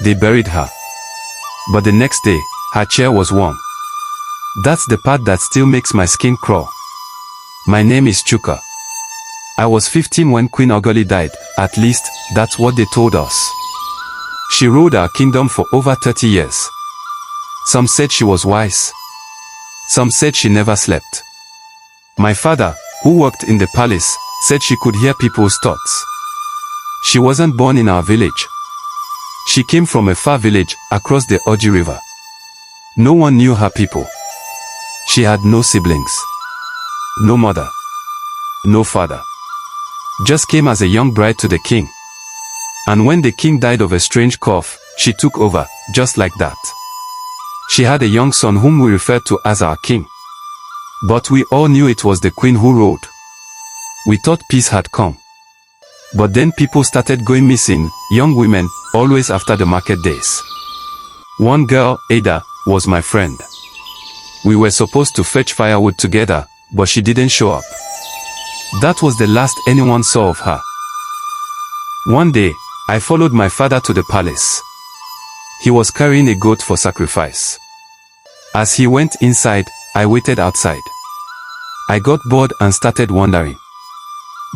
They buried her. But the next day, her chair was warm. That's the part that still makes my skin crawl. My name is Chuka. I was 15 when Queen Ogoli died, at least, that's what they told us. She ruled our kingdom for over 30 years. Some said she was wise. Some said she never slept. My father, who worked in the palace, said she could hear people's thoughts. She wasn't born in our village. She came from a far village across the Oji River. No one knew her people. She had no siblings. No mother. No father. Just came as a young bride to the king. And when the king died of a strange cough, she took over, just like that. She had a young son whom we referred to as our king. But we all knew it was the queen who ruled. We thought peace had come. But then people started going missing, young women, always after the market days. One girl, Ada, was my friend. We were supposed to fetch firewood together, but she didn't show up. That was the last anyone saw of her. One day, I followed my father to the palace. He was carrying a goat for sacrifice. As he went inside, I waited outside. I got bored and started wondering.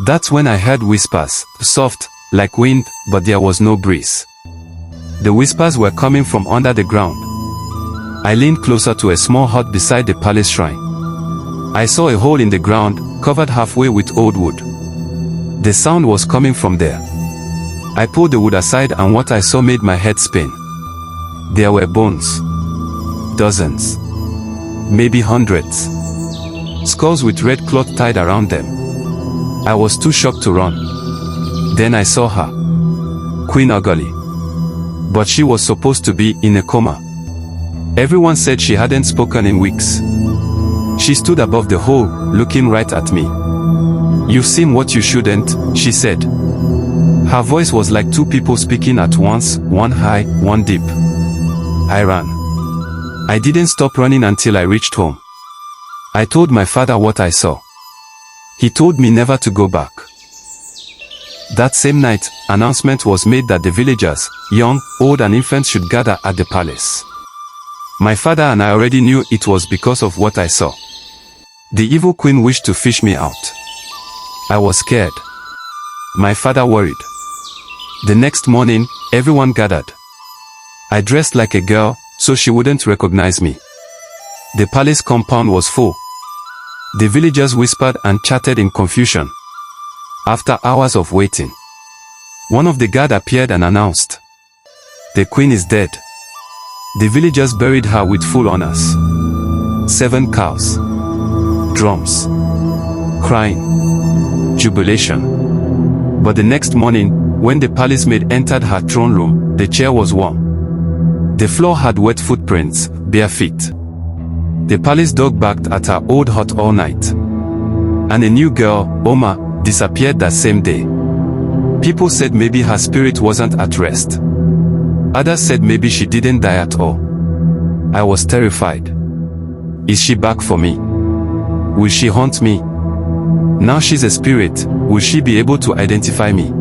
That's when I heard whispers, soft, like wind, but there was no breeze. The whispers were coming from under the ground. I leaned closer to a small hut beside the palace shrine. I saw a hole in the ground, covered halfway with old wood. The sound was coming from there. I pulled the wood aside and what I saw made my head spin. There were bones. Dozens. Maybe hundreds. Skulls with red cloth tied around them. I was too shocked to run. Then I saw her. Queen Ogoli. But she was supposed to be in a coma. Everyone said she hadn't spoken in weeks. She stood above the hole, looking right at me. "You've seen what you shouldn't," she said. Her voice was like two people speaking at once, one high, one deep. I ran. I didn't stop running until I reached home. I told my father what I saw. He told me never to go back. That same night, announcement was made that the villagers, young, old and infants should gather at the palace. My father and I already knew it was because of what I saw. The evil queen wished to fish me out. I was scared. My father worried. The next morning, everyone gathered. I dressed like a girl, so she wouldn't recognize me. The palace compound was full. The villagers whispered and chatted in confusion. After hours of waiting, one of the guard appeared and announced, "The queen is dead." The villagers buried her with full honors. 7 cows. Drums. Crying. Jubilation. But the next morning, when the palace maid entered her throne room, the chair was warm. The floor had wet footprints, bare feet. The palace dog barked at her old hut all night. And a new girl, Oma, disappeared that same day. People said maybe her spirit wasn't at rest. Others said maybe she didn't die at all. I was terrified. Is she back for me? Will she haunt me? Now she's a spirit, will she be able to identify me?